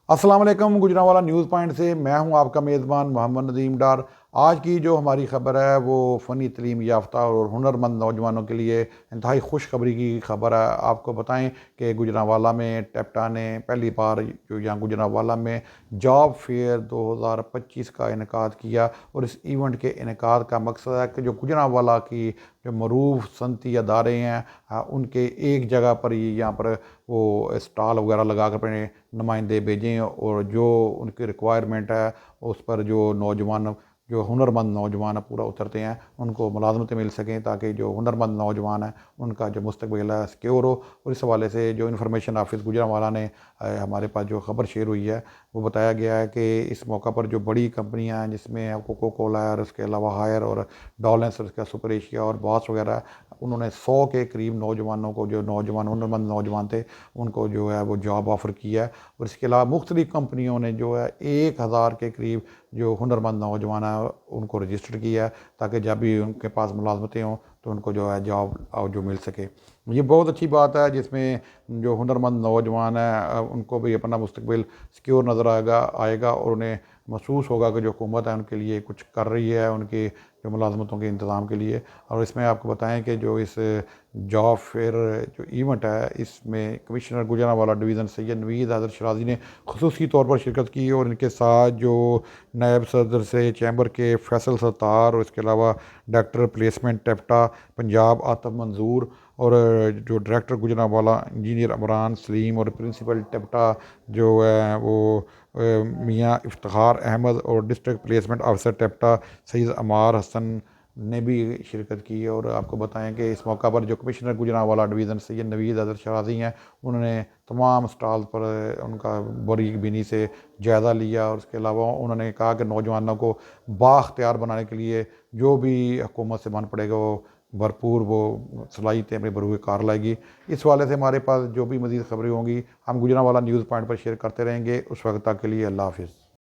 अस्सलाम वालेकुम। Gujranwala news point से मैं हूं आपका मेज़बान मोहम्मद नदीम डार। आज की जो हमारी ख़बर है वो फ़नी तलीम याफ्ता और हुनरमंद नौजवानों के लिए इंतहाई खुशखबरी की ख़बर है। आपको बताएं कि गुजरांवाला में टेप्टा ने पहली बार जो यहाँ गुजरांवाला में जॉब फेयर 2025 का इनेकाद किया और इस इवेंट के इनेकाद का मकसद है कि जो गुजरांवाला की जो मरूफ सनती अदारे हैं उनके एक जगह पर ही यहाँ पर वो स्टॉल वगैरह लगा कर अपने नुमाइंदे भेजें और जो उनकी रिक्वायरमेंट है उस पर जो नौजवान जो हुनरमंद नौजवान पूरा उतरते हैं उनको मुलाजमतें मिल सकें ताकि जो हुनरमंद नौजवान है उनका जो मुस्तकबिल है सिक्योर हो। और इस हवाले से जो इन्फॉर्मेशन ऑफिस गुजरांवाला ने हमारे पास जो ख़बर शेयर हुई है वो बताया गया है कि इस मौका पर जो बड़ी कंपनियां हैं जिसमें कोको कोला है और उसके अलावा हायर और डॉलेंस और उसका सुपर एशिया और बॉस वगैरह उन्होंने 100 के करीब नौजवानों को जो नौजवान हुनरमंद नौजवान थे उनको जो है वो जॉब ऑफ़र किया है। और इसके अलावा मुख्तलिफ़ कंपनियों ने जो है 1000 के करीब जो हुनरमंद नौजवान है उनको रजिस्टर किया है ताकि जब भी उनके पास मुलाजमतें हों तो उनको जो है जॉब जो मिल सके। ये बहुत अच्छी बात है जिसमें जो हुनरमंद नौजवान है उनको भी अपना मुस्तकबिल सिक्योर नज़र आएगा आएगा और उन्हें महसूस होगा कि जो हुकूमत है उनके लिए कुछ कर रही है उनकी जो मुलाजमतों के इंतज़ाम के लिए। और इसमें आपको बताएं कि जो इस जॉब फेयर जो इवेंट है इसमें कमिश्नर गुजरांवाला डिवीज़न सैयद नवीद हैदर शराजी ने खुसूसी तौर पर शिरकत की और इनके साथ जो नायब सदर से चैम्बर के फैसल सत्तार और इसके अलावा डायरेक्टर प्लेसमेंट टेप्टा पंजाब आतफ मंजूर और जो डायरेक्टर गुजरांवाला इंजीनियर अमरान सलीम और प्रिंसिपल टेप्टा जो है वो मियाँ इफ्तिखार अहमद और डिस्ट्रिक्ट प्लेसमेंट अफसर टेप्टा सईद अमार हसन ने भी शिरकत की। और आपको बताएं कि इस मौका पर जो कमिश्नर गुजरांवाला डिवीज़न सैयद नवीद हैदर शराजी हैं उन्होंने तमाम स्टॉल पर उनका बारीक बीनी से जायज़ा लिया और उसके अलावा उन्होंने कहा कि नौजवानों को बाख्तियार बनाने के लिए जो भी हुकूमत से बन पड़ेगा वो भरपूर वो सलाहियतें अपने बरूए कार लाएगी। इस वाले से हमारे पास जो भी मज़ीद खबरें होंगी हम गुजरांवाला न्यूज़ पॉइंट पर शेयर करते रहेंगे। उस वक्त तक के लिए अल्लाह हाफिज़।